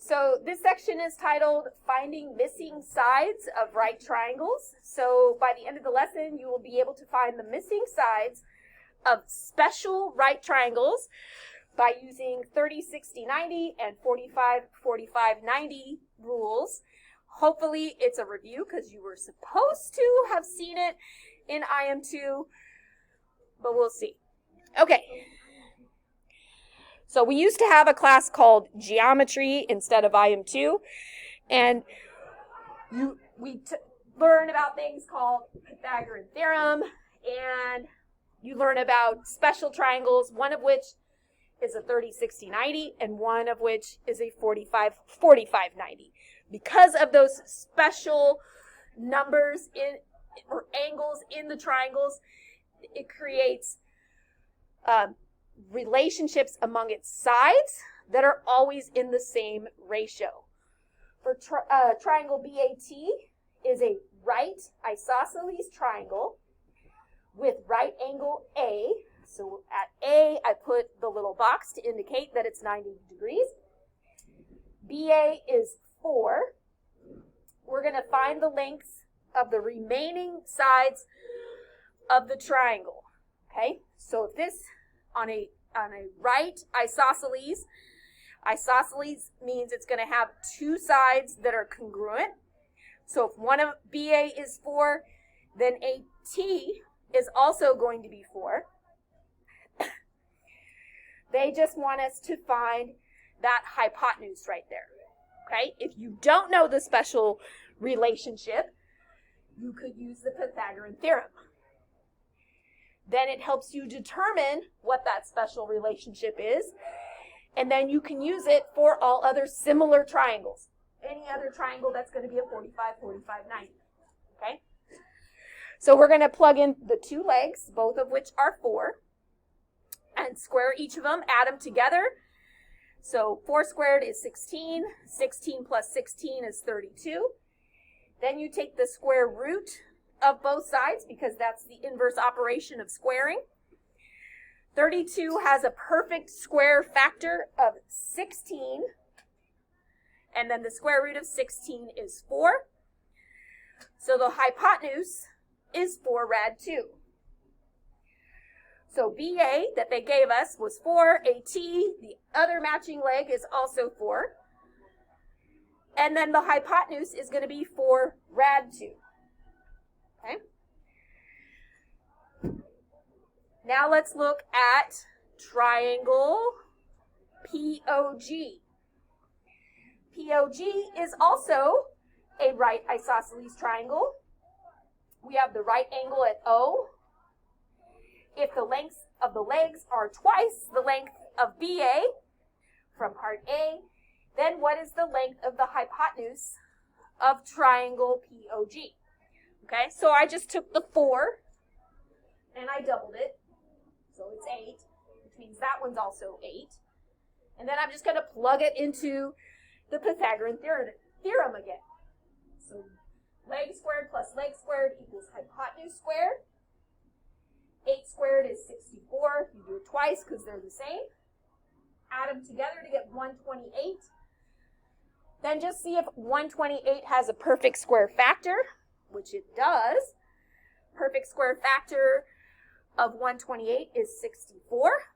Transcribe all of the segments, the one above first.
So this section is titled Finding Missing Sides of Right Triangles. So by the end of the lesson, you will be able to find the missing sides of special right triangles by using 30, 60, 90 and 45, 45, 90 rules. Hopefully it's a review because you were supposed to have seen it in IM2, but we'll see. Okay. So we used to have a class called Geometry instead of IM2, and we learn about things called Pythagorean Theorem, and you learn about special triangles, one of which is a 30, 60, 90, and one of which is a 45, 45, 90. Because of those special numbers or angles in the triangles, it creates relationships among its sides that are always in the same ratio. For triangle BAT is a right isosceles triangle with right angle A. So at A, I put the little box to indicate that it's 90 degrees. BA is 4. We're going to find the lengths of the remaining sides of the triangle. Okay, so if this on a right isosceles means it's going to have two sides that are congruent. So if one of BA is 4, then AT is also going to be 4. They just want us to find that hypotenuse right there. Okay, if you don't know the special relationship, you could use the Pythagorean Theorem. Then it helps you determine what that special relationship is, and then you can use it for all other similar triangles. Any other triangle that's going to be a 45, 45, 90. Okay? So we're going to plug in the two legs, both of which are 4, and square each of them, add them together. So 4 squared is 16. 16 plus 16 is 32. Then you take the square root of both sides because that's the inverse operation of squaring. 32 has a perfect square factor of 16. And then the square root of 16 is 4. So the hypotenuse is 4 rad 2. So BA that they gave us was 4. AT, the other matching leg, is also 4. And then the hypotenuse is going to be 4 rad 2. Okay. Now let's look at triangle POG. POG is also a right isosceles triangle. We have the right angle at O. If the lengths of the legs are twice the length of BA from part A, then what is the length of the hypotenuse of triangle POG? Okay, so I just took the 4 and I doubled it. So it's 8, which means that one's also 8. And then I'm just going to plug it into the Pythagorean theorem again. So leg squared plus leg squared equals hypotenuse squared. 8 squared is 64. You do it twice because they're the same. Add them together to get 128. Then just see if 128 has a perfect square factor, which it does. Perfect square factor of 128 is 64.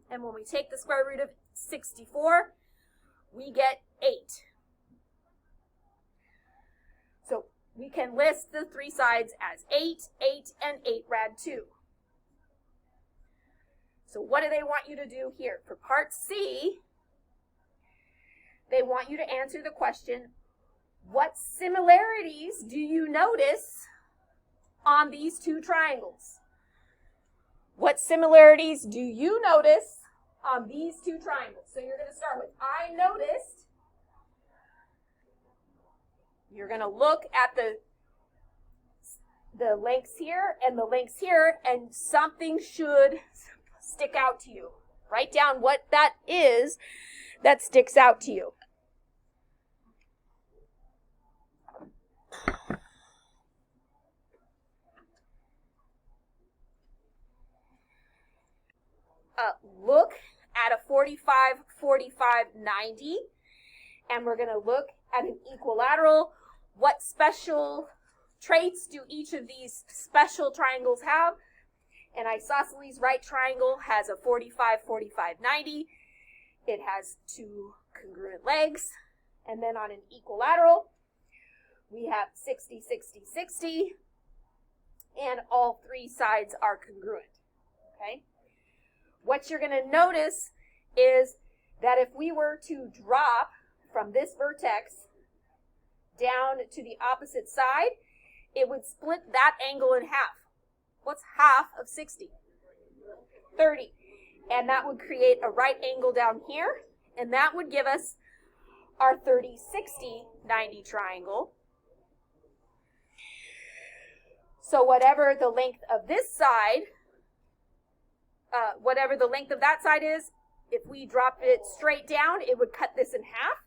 And when we take the square root of 64, we get 8. So we can list the three sides as 8, 8, and 8 rad 2. So what do they want you to do here? For part C, they want you to answer the question, what similarities do you notice on these two triangles? What similarities do you notice on these two triangles? So you're going to start with, I noticed. You're going to look at the lengths here and the lengths here, and something should stick out to you. Write down what that is that sticks out to you. Look at a 45, 45, 90 and we're going to look at an equilateral. What special traits do each of these special triangles have? An isosceles right triangle has a 45, 45, 90. It has two congruent legs. And then on an equilateral, we have 60, 60, 60. And all three sides are congruent. Okay? What you're going to notice is that if we were to drop from this vertex down to the opposite side, it would split that angle in half. What's half of 60? 30. And that would create a right angle down here, and that would give us our 30, 60, 90 triangle. So whatever the length of this side, whatever the length of that side is, if we drop it straight down, it would cut this in half.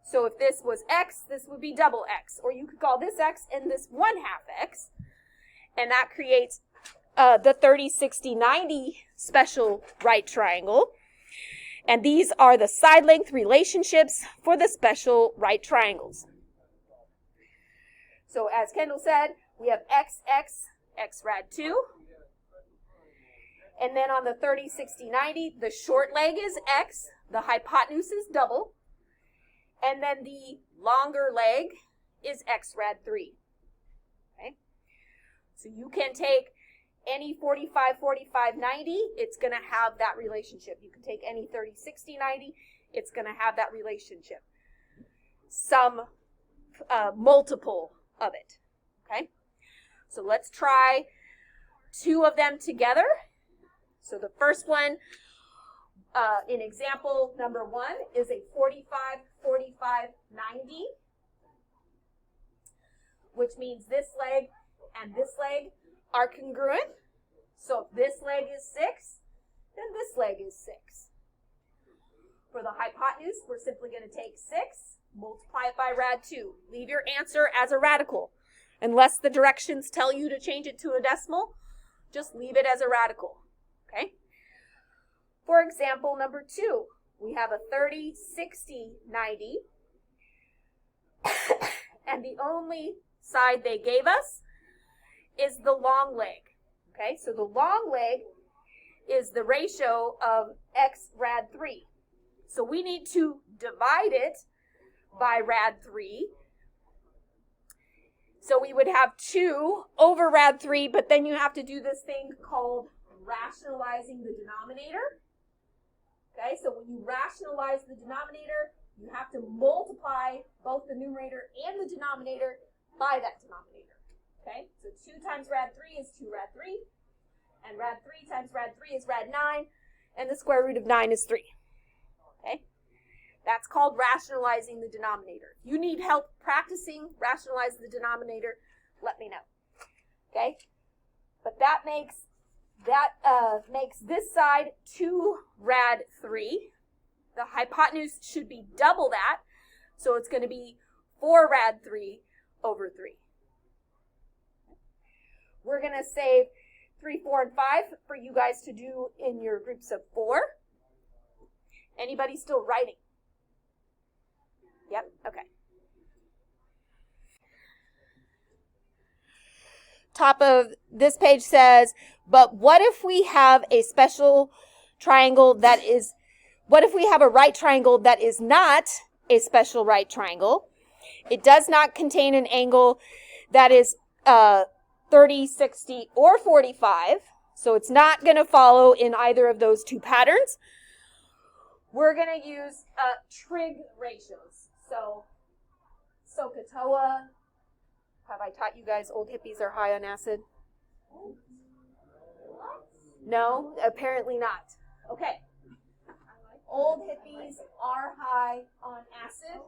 So if this was x, this would be double x. Or you could call this x and this 1/2 x. And that creates the 30, 60, 90 special right triangle. And these are the side length relationships for the special right triangles. So as Kendall said, we have x, x, x rad 2. And then on the 30, 60, 90, the short leg is x, the hypotenuse is double. And then the longer leg is x rad 3. Okay? So you can take any 45, 45, 90, it's going to have that relationship. You can take any 30, 60, 90, it's going to have that relationship. Some multiple of it. Okay? So let's try two of them together. So the first one, in example number 1, is a 45, 45, 90, which means this leg and this leg are congruent. So if this leg is 6, then this leg is 6. For the hypotenuse, we're simply going to take 6, multiply it by rad 2. Leave your answer as a radical. Unless the directions tell you to change it to a decimal, just leave it as a radical. Okay? For example, number 2, we have a 30, 60, 90. And the only side they gave us is the long leg. Okay, so the long leg is the ratio of x rad 3. So we need to divide it by rad 3. So we would have 2 over rad 3, but then you have to do this thing called rationalizing the denominator. Okay, so when you rationalize the denominator, you have to multiply both the numerator and the denominator by that denominator. Okay, so 2 times rad 3 is 2 rad 3, and rad 3 times rad 3 is rad 9, and the square root of 9 is 3. Okay, that's called rationalizing the denominator. If you need help practicing rationalize the denominator, let me know. Okay, but that makes this side 2 rad 3. The hypotenuse should be double that, so it's going to be 4 rad 3 over 3. We're going to save 3, 4, and 5 for you guys to do in your groups of 4. Anybody still writing? Yep, okay. Top of this page says, but what if we have a special triangle that is, what if we have a right triangle that is not a special right triangle? It does not contain an angle that is 30, 60, or 45, so it's not going to follow in either of those two patterns. We're going to use trig ratios. So SOHCAHTOA, have I taught you guys old hippies are high on acid? No, apparently not. Okay. Old hippies are high on acid.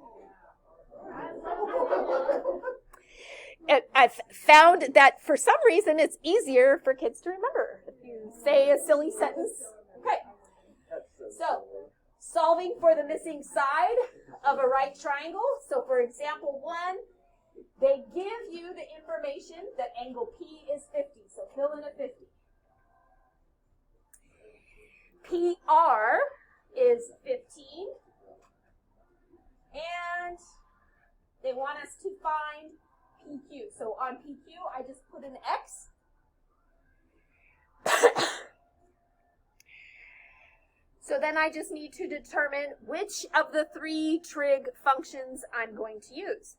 I've found that for some reason it's easier for kids to remember if you say a silly sentence. Okay. So, solving for the missing side of a right triangle. So for example 1, they give you the information that angle P is 50. So fill in a 50. PR is 15. want us to find PQ. So on PQ, I just put an X. So then I just need to determine which of the three trig functions I'm going to use.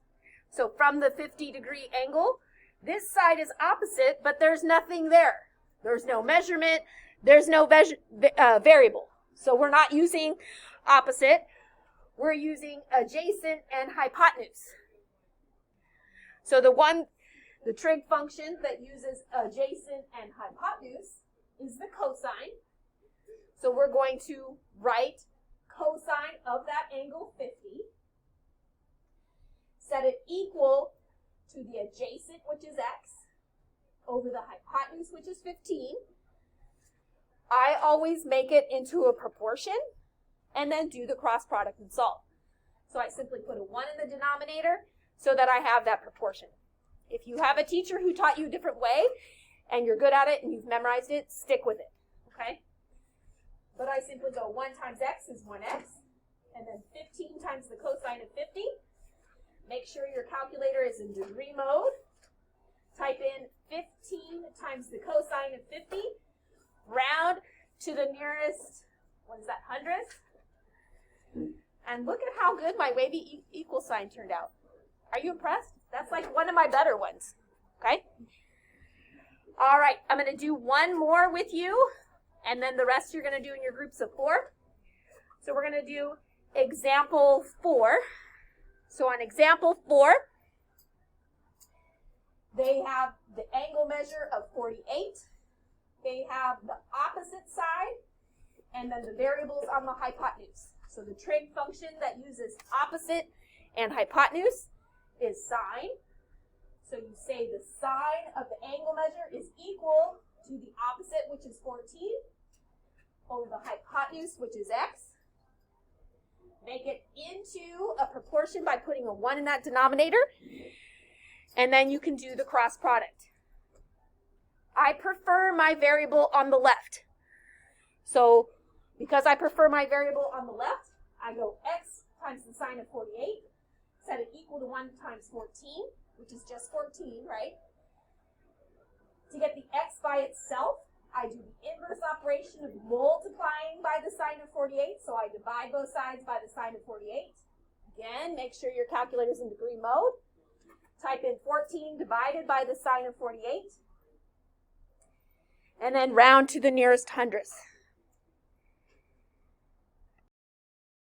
So from the 50-degree angle, this side is opposite, but there's nothing there. There's no measurement. There's no variable. So we're not using opposite. We're using adjacent and hypotenuse. So the trig function that uses adjacent and hypotenuse is the cosine. So we're going to write cosine of that angle 50. Set it equal to the adjacent, which is x, over the hypotenuse, which is 15. I always make it into a proportion and then do the cross product and solve. So I simply put a 1 in the denominator so that I have that proportion. If you have a teacher who taught you a different way and you're good at it and you've memorized it, stick with it, okay? But I simply go 1 times x is 1x, and then 15 times the cosine of 50. Make sure your calculator is in degree mode. Type in 15 times the cosine of 50. Round to the nearest, what is that, hundredth? And look at how good my wavy equal sign turned out. Are you impressed? That's like one of my better ones, okay? All right, I'm going to do one more with you, and then the rest you're going to do in your groups of 4. So we're going to do example 4. So on example 4, they have the angle measure of 48. They have the opposite side, and then the variables on the hypotenuse. So the trig function that uses opposite and hypotenuse is sine. So you say the sine of the angle measure is equal to the opposite, which is 14, over the hypotenuse, which is x. Make it into a proportion by putting a 1 in that denominator, and then you can do the cross product. I prefer my variable on the left. So because I prefer my variable on the left, I go x times the sine of 48, set it equal to 1 times 14, which is just 14, right? To get the x by itself, I do the inverse operation of multiplying by the sine of 48, so I divide both sides by the sine of 48. Again, make sure your calculator's in degree mode. Type in 14 divided by the sine of 48. And then round to the nearest hundredth.